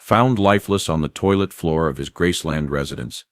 Found lifeless on the toilet floor of his Graceland residence,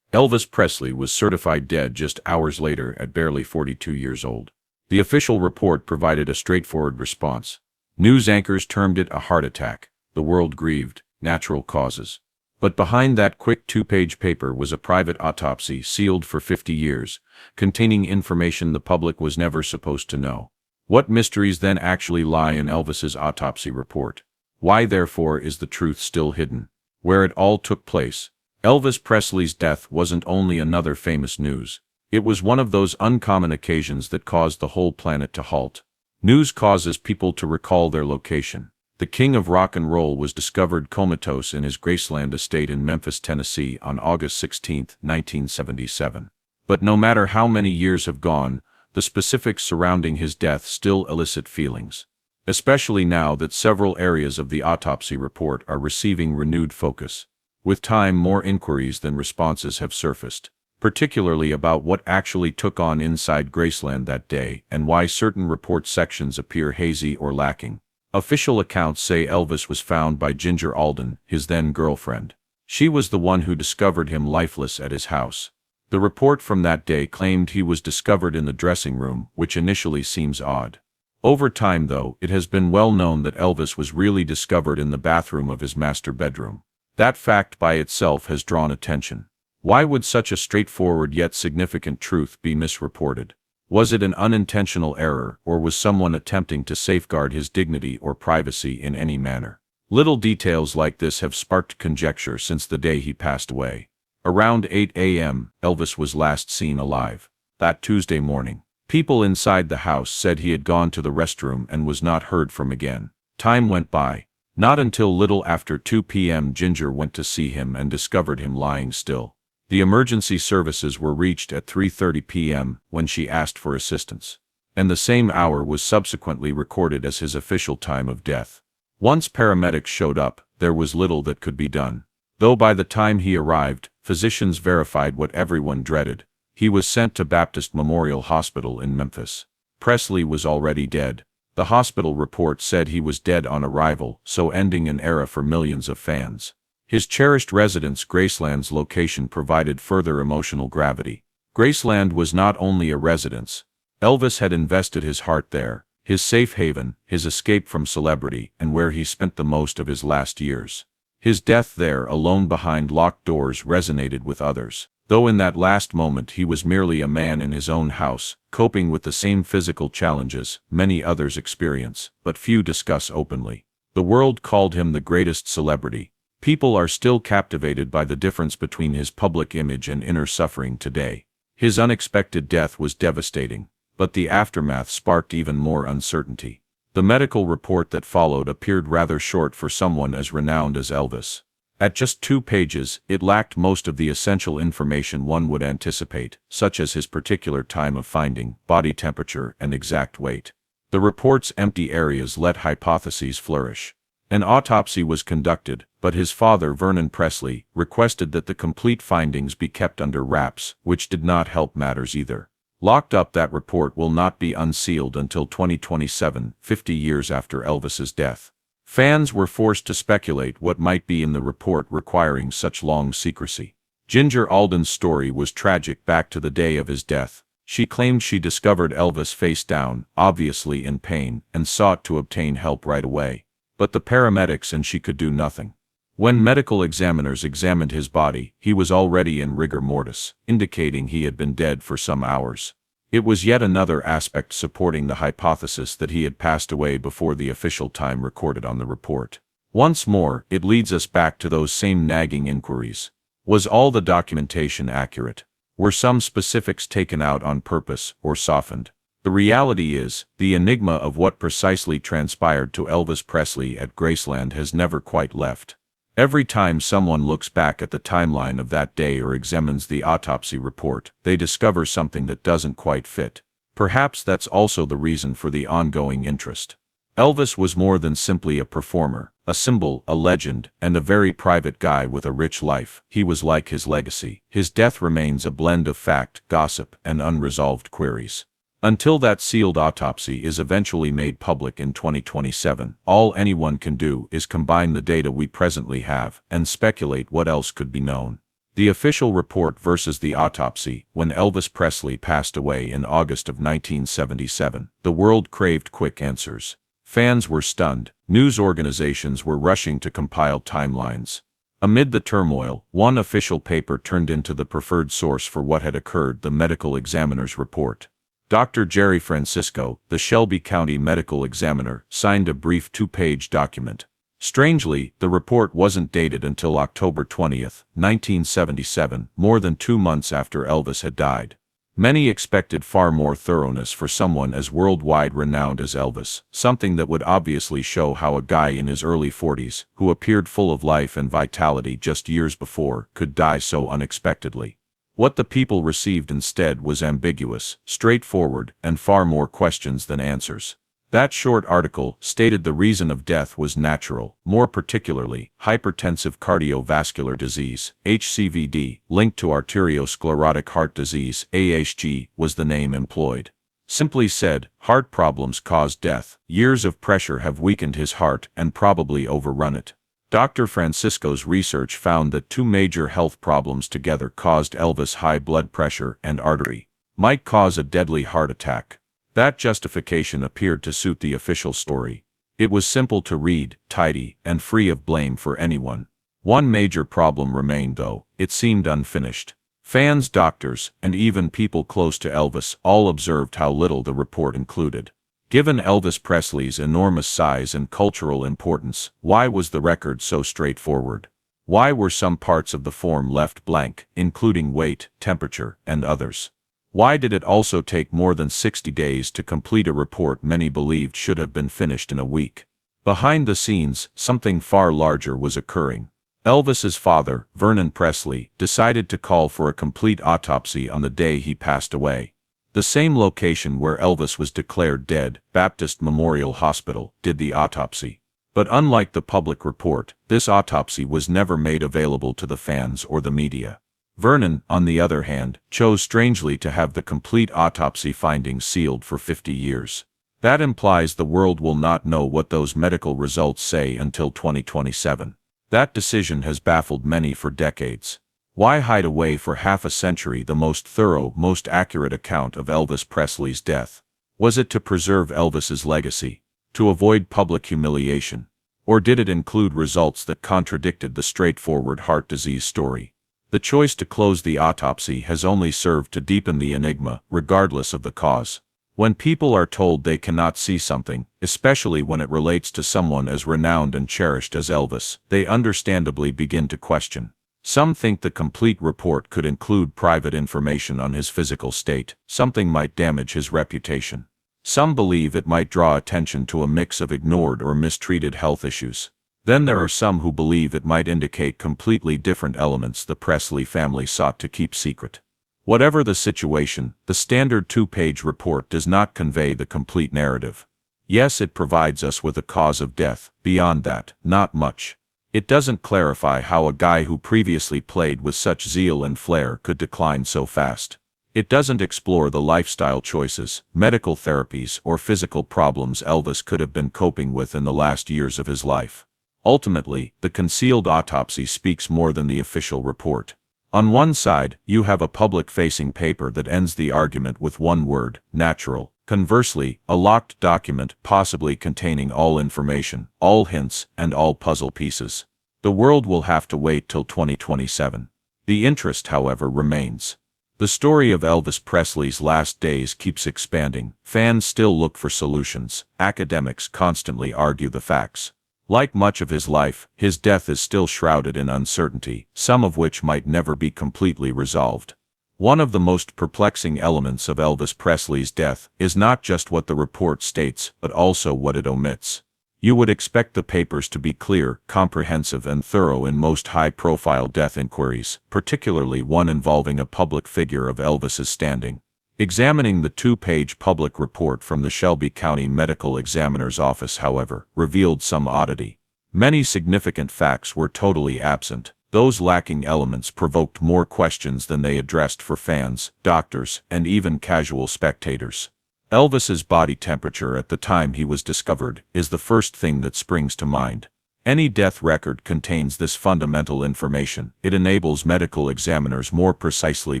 Elvis Presley was certified dead just hours later at barely 42 years old. The official report provided a straightforward response. News anchors termed it a heart attack. The world grieved. Natural causes. But behind that quick two-page paper was a private autopsy sealed for 50 years, containing information the public was never supposed to know. What mysteries then actually lie in Elvis's autopsy report? Why, therefore, is the truth still hidden? Where it all took place. Elvis Presley's death wasn't only another famous news. It was one of those uncommon occasions that caused the whole planet to halt. News causes people to recall their location. The king of rock and roll was discovered comatose in his Graceland estate in Memphis, Tennessee on August 16, 1977. But no matter how many years have gone, the specifics surrounding his death still elicit feelings. Especially now that several areas of the autopsy report are receiving renewed focus. With time, more inquiries than responses have surfaced, particularly about what actually took on inside Graceland that day and why certain report sections appear hazy or lacking. Official accounts say Elvis was found by Ginger Alden, his then-girlfriend. She was the one who discovered him lifeless at his house. The report from that day claimed he was discovered in the dressing room, which initially seems odd. Over time, though, it has been well known that Elvis was really discovered in the bathroom of his master bedroom. That fact by itself has drawn attention. Why would such a straightforward yet significant truth be misreported? Was it an unintentional error, or was someone attempting to safeguard his dignity or privacy in any manner? Little details like this have sparked conjecture since the day he passed away. Around 8 a.m., Elvis was last seen alive. That Tuesday morning, people inside the house said he had gone to the restroom and was not heard from again. Time went by. Not until little after 2 p.m. Ginger went to see him and discovered him lying still. The emergency services were reached at 3:30 p.m. when she asked for assistance, and the same hour was subsequently recorded as his official time of death. Once paramedics showed up, there was little that could be done. Though by the time he arrived, physicians verified what everyone dreaded. He was sent to Baptist Memorial Hospital in Memphis. Presley was already dead. The hospital report said he was dead on arrival, so ending an era for millions of fans. His cherished residence, Graceland's location, provided further emotional gravity. Graceland was not only a residence. Elvis had invested his heart there, his safe haven, his escape from celebrity, and where he spent the most of his last years. His death there, alone behind locked doors, resonated with others. Though in that last moment he was merely a man in his own house, coping with the same physical challenges many others experience, but few discuss openly. The world called him the greatest celebrity. People are still captivated by the difference between his public image and inner suffering today. His unexpected death was devastating, but the aftermath sparked even more uncertainty. The medical report that followed appeared rather short for someone as renowned as Elvis. At just 2 pages, it lacked most of the essential information one would anticipate, such as his particular time of finding, body temperature, and exact weight. The report's empty areas let hypotheses flourish. An autopsy was conducted, but his father, Vernon Presley, requested that the complete findings be kept under wraps, which did not help matters either. Locked up, that report will not be unsealed until 2027, 50 years after Elvis's death. Fans were forced to speculate what might be in the report requiring such long secrecy. Ginger Alden's story was tragic back to the day of his death. She claimed she discovered Elvis face down, obviously in pain, and sought to obtain help right away. But the paramedics and she could do nothing. When medical examiners examined his body, he was already in rigor mortis, indicating he had been dead for some hours. It was yet another aspect supporting the hypothesis that he had passed away before the official time recorded on the report. Once more, it leads us back to those same nagging inquiries. Was all the documentation accurate? Were some specifics taken out on purpose or softened? The reality is, the enigma of what precisely transpired to Elvis Presley at Graceland has never quite left. Every time someone looks back at the timeline of that day or examines the autopsy report, they discover something that doesn't quite fit. Perhaps that's also the reason for the ongoing interest. Elvis was more than simply a performer, a symbol, a legend, and a very private guy with a rich life. He was like his legacy. His death remains a blend of fact, gossip, and unresolved queries. Until that sealed autopsy is eventually made public in 2027, all anyone can do is combine the data we presently have and speculate what else could be known. The official report versus the autopsy. When Elvis Presley passed away in August of 1977, the world craved quick answers. Fans were stunned. News organizations were rushing to compile timelines. Amid the turmoil, one official paper turned into the preferred source for what had occurred: the medical examiner's report. Dr. Jerry Francisco, the Shelby County medical examiner, signed a brief 2-page document. Strangely, the report wasn't dated until October 20, 1977, more than 2 months after Elvis had died. Many expected far more thoroughness for someone as worldwide renowned as Elvis, something that would obviously show how a guy in his early 40s, who appeared full of life and vitality just years before, could die so unexpectedly. What the people received instead was ambiguous, straightforward, and far more questions than answers. That short article stated the reason of death was natural, more particularly, hypertensive cardiovascular disease, HCVD, linked to arteriosclerotic heart disease, AHG, was the name employed. Simply said, heart problems cause death. Years of pressure have weakened his heart and probably overrun it. Dr. Francisco's research found that 2 major health problems together caused Elvis: high blood pressure and artery. Might cause a deadly heart attack. That justification appeared to suit the official story. It was simple to read, tidy, and free of blame for anyone. One major problem remained though: it seemed unfinished. Fans, doctors, and even people close to Elvis all observed how little the report included. Given Elvis Presley's enormous size and cultural importance, why was the record so straightforward? Why were some parts of the form left blank, including weight, temperature, and others? Why did it also take more than 60 days to complete a report many believed should have been finished in a week? Behind the scenes, something far larger was occurring. Elvis's father, Vernon Presley, decided to call for a complete autopsy on the day he passed away. The same location where Elvis was declared dead, Baptist Memorial Hospital, did the autopsy. But unlike the public report, this autopsy was never made available to the fans or the media. Vernon, on the other hand, chose strangely to have the complete autopsy findings sealed for 50 years. That implies the world will not know what those medical results say until 2027. That decision has baffled many for decades. Why hide away for half a century the most thorough, most accurate account of Elvis Presley's death? Was it to preserve Elvis's legacy? To avoid public humiliation? Or did it include results that contradicted the straightforward heart disease story? The choice to close the autopsy has only served to deepen the enigma, regardless of the cause. When people are told they cannot see something, especially when it relates to someone as renowned and cherished as Elvis, they understandably begin to question. Some think the complete report could include private information on his physical state, something might damage his reputation. Some believe it might draw attention to a mix of ignored or mistreated health issues. Then there are some who believe it might indicate completely different elements the Presley family sought to keep secret. Whatever the situation, the standard 2-page report does not convey the complete narrative. Yes, it provides us with a cause of death. Beyond that, not much. It doesn't clarify how a guy who previously played with such zeal and flair could decline so fast. It doesn't explore the lifestyle choices, medical therapies, or physical problems Elvis could have been coping with in the last years of his life. Ultimately, the concealed autopsy speaks more than the official report. On one side, you have a public-facing paper that ends the argument with one word: natural. Conversely, a locked document, possibly containing all information, all hints, and all puzzle pieces. The world will have to wait till 2027. The interest, however, remains. The story of Elvis Presley's last days keeps expanding. Fans still look for solutions. Academics constantly argue the facts. Like much of his life, his death is still shrouded in uncertainty, some of which might never be completely resolved. One of the most perplexing elements of Elvis Presley's death is not just what the report states, but also what it omits. You would expect the papers to be clear, comprehensive, and thorough in most high-profile death inquiries, particularly one involving a public figure of Elvis's standing. Examining the 2-page public report from the Shelby County Medical Examiner's Office, however, revealed some oddity. Many significant facts were totally absent. Those lacking elements provoked more questions than they addressed for fans, doctors, and even casual spectators. Elvis's body temperature at the time he was discovered is the first thing that springs to mind. Any death record contains this fundamental information. It enables medical examiners more precisely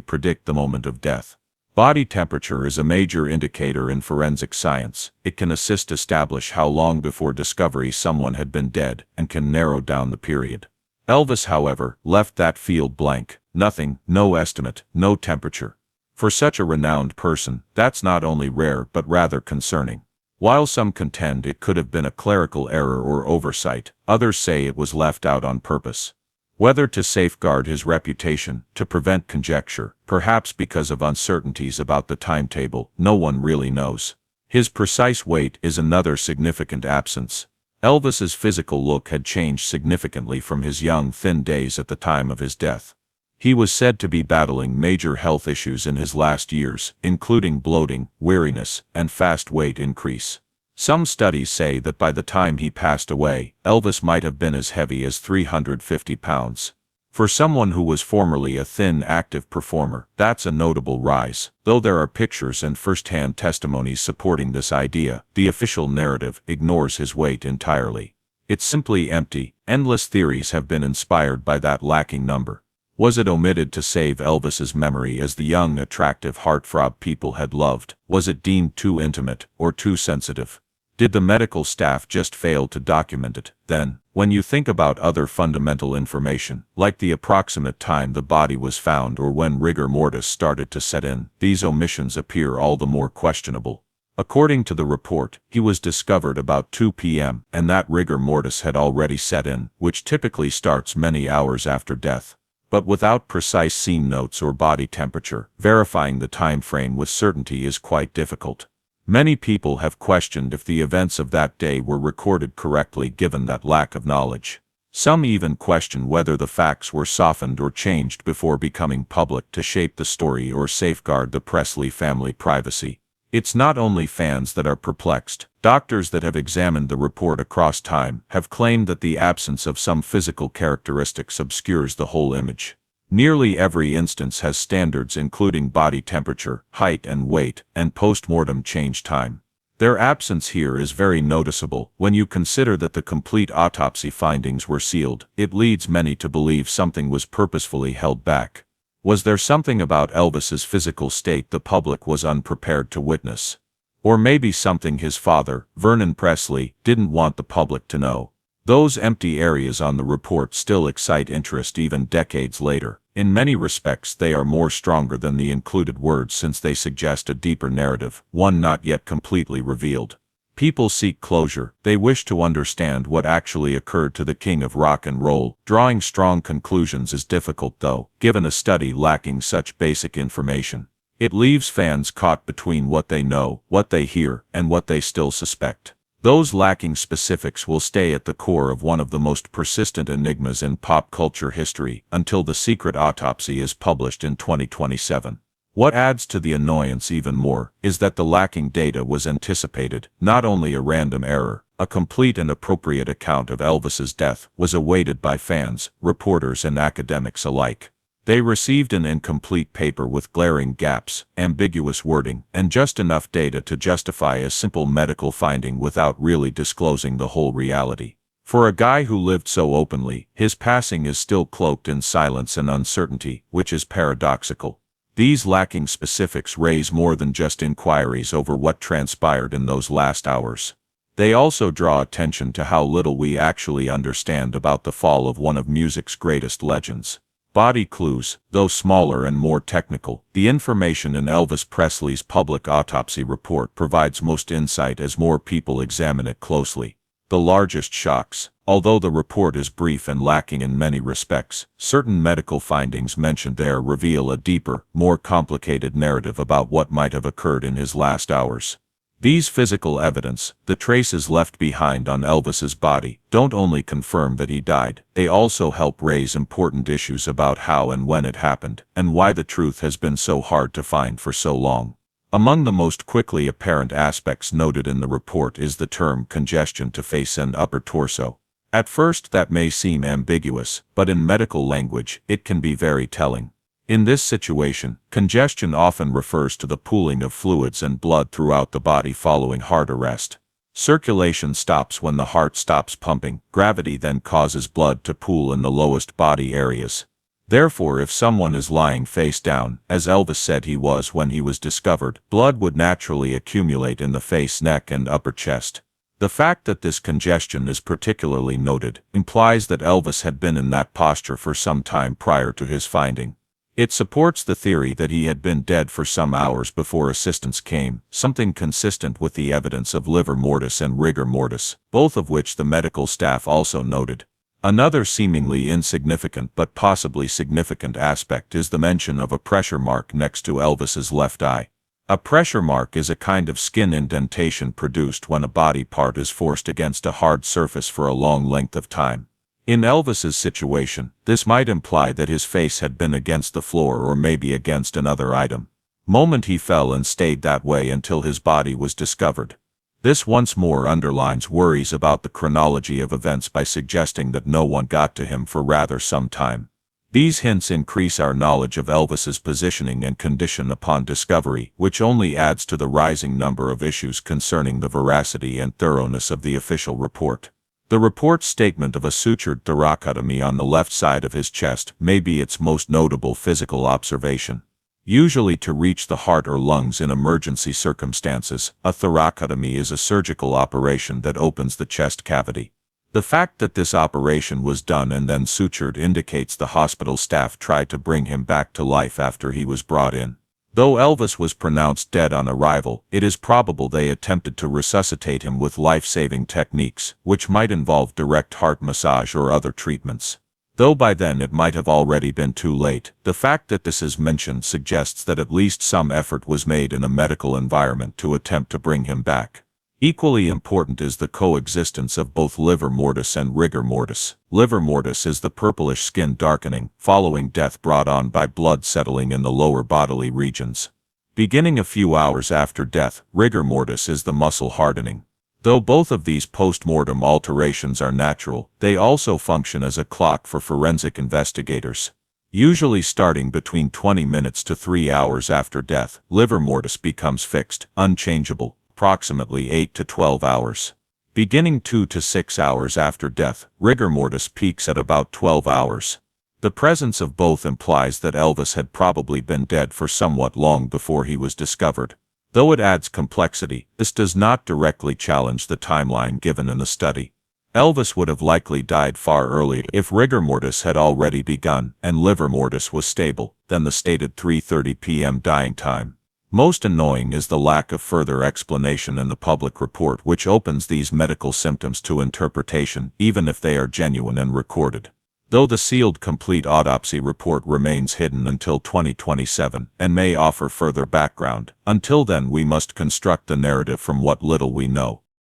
predict the moment of death. Body temperature is a major indicator in forensic science. It can assist establish how long before discovery someone had been dead and can narrow down the period. Elvis, however, left that field blank. Nothing, no estimate, no temperature. For such a renowned person, that's not only rare but rather concerning. While some contend it could have been a clerical error or oversight, others say it was left out on purpose. Whether to safeguard his reputation, to prevent conjecture, perhaps because of uncertainties about the timetable, no one really knows. His precise weight is another significant absence. Elvis's physical look had changed significantly from his young, thin days at the time of his death. He was said to be battling major health issues in his last years, including bloating, weariness, and fast weight increase. Some studies say that by the time he passed away, Elvis might have been as heavy as 350 pounds. For someone who was formerly a thin, active performer, that's a notable rise. Though there are pictures and first-hand testimonies supporting this idea, the official narrative ignores his weight entirely. It's simply empty. Endless theories have been inspired by that lacking number. Was it omitted to save Elvis's memory as the young, attractive heartthrob people had loved? Was it deemed too intimate or too sensitive? Did the medical staff just fail to document it? Then, when you think about other fundamental information, like the approximate time the body was found or when rigor mortis started to set in, these omissions appear all the more questionable. According to the report, he was discovered about 2 p.m., and that rigor mortis had already set in, which typically starts many hours after death. But without precise scene notes or body temperature, verifying the time frame with certainty is quite difficult. Many people have questioned if the events of that day were recorded correctly given that lack of knowledge. Some even question whether the facts were softened or changed before becoming public to shape the story or safeguard the Presley family privacy. It's not only fans that are perplexed. Doctors that have examined the report across time have claimed that the absence of some physical characteristics obscures the whole image. Nearly every instance has standards including body temperature, height and weight, and post-mortem change time. Their absence here is very noticeable. When you consider that the complete autopsy findings were sealed, it leads many to believe something was purposefully held back. Was there something about Elvis's physical state the public was unprepared to witness? Or maybe something his father, Vernon Presley, didn't want the public to know? Those empty areas on the report still excite interest even decades later. In many respects they are more stronger than the included words since they suggest a deeper narrative, one not yet completely revealed. People seek closure. They wish to understand what actually occurred to the king of rock and roll. Drawing strong conclusions is difficult though, given a study lacking such basic information. It leaves fans caught between what they know, what they hear, and what they still suspect. Those lacking specifics will stay at the core of one of the most persistent enigmas in pop culture history until The Secret Autopsy is published in 2027. What adds to the annoyance even more is that the lacking data was anticipated. Not only a random error, a complete and appropriate account of Elvis's death was awaited by fans, reporters and academics alike. They received an incomplete paper with glaring gaps, ambiguous wording, and just enough data to justify a simple medical finding without really disclosing the whole reality. For a guy who lived so openly, his passing is still cloaked in silence and uncertainty, which is paradoxical. These lacking specifics raise more than just inquiries over what transpired in those last hours. They also draw attention to how little we actually understand about the fall of one of music's greatest legends. Body clues, though smaller and more technical, the information in Elvis Presley's public autopsy report provides most insight as more people examine it closely. The largest shocks. Although the report is brief and lacking in many respects, certain medical findings mentioned there reveal a deeper, more complicated narrative about what might have occurred in his last hours. These physical evidence, the traces left behind on Elvis's body, don't only confirm that he died, they also help raise important issues about how and when it happened, and why the truth has been so hard to find for so long. Among the most quickly apparent aspects noted in the report is the term congestion to face and upper torso. At first that may seem ambiguous, but in medical language, it can be very telling. In this situation, congestion often refers to the pooling of fluids and blood throughout the body following heart arrest. Circulation stops when the heart stops pumping. Gravity then causes blood to pool in the lowest body areas. Therefore, if someone is lying face down, as Elvis said he was when he was discovered, blood would naturally accumulate in the face, neck, and upper chest. The fact that this congestion is particularly noted implies that Elvis had been in that posture for some time prior to his finding. It supports the theory that he had been dead for some hours before assistance came, something consistent with the evidence of livor mortis and rigor mortis, both of which the medical staff also noted. Another seemingly insignificant but possibly significant aspect is the mention of a pressure mark next to Elvis's left eye. A pressure mark is a kind of skin indentation produced when a body part is forced against a hard surface for a long length of time. In Elvis's situation, this might imply that his face had been against the floor or maybe against another item. Moment he fell and stayed that way until his body was discovered. This once more underlines worries about the chronology of events by suggesting that no one got to him for rather some time. These hints increase our knowledge of Elvis's positioning and condition upon discovery, which only adds to the rising number of issues concerning the veracity and thoroughness of the official report. The report's statement of a sutured thoracotomy on the left side of his chest may be its most notable physical observation. Usually to reach the heart or lungs in emergency circumstances, a thoracotomy is a surgical operation that opens the chest cavity. The fact that this operation was done and then sutured indicates the hospital staff tried to bring him back to life after he was brought in. Though Elvis was pronounced dead on arrival, it is probable they attempted to resuscitate him with life-saving techniques, which might involve direct heart massage or other treatments. Though by then it might have already been too late, the fact that this is mentioned suggests that at least some effort was made in a medical environment to attempt to bring him back. Equally important is the coexistence of both livor mortis and rigor mortis. Livor mortis is the purplish skin darkening, following death brought on by blood settling in the lower bodily regions. Beginning a few hours after death, rigor mortis is the muscle hardening. Though both of these post-mortem alterations are natural, they also function as a clock for forensic investigators. Usually starting between 20 minutes to 3 hours after death, livor mortis becomes fixed, unchangeable, approximately 8 to 12 hours. Beginning 2 to 6 hours after death, rigor mortis peaks at about 12 hours. The presence of both implies that Elvis had probably been dead for somewhat long before he was discovered. Though it adds complexity, this does not directly challenge the timeline given in the study. Elvis would have likely died far earlier if rigor mortis had already begun and livor mortis was stable than the stated 3:30 p.m. dying time. Most annoying is the lack of further explanation in the public report, which opens these medical symptoms to interpretation even if they are genuine and recorded. Though the sealed complete autopsy report remains hidden until 2027 and may offer further background, until then we must construct the narrative from what little we know.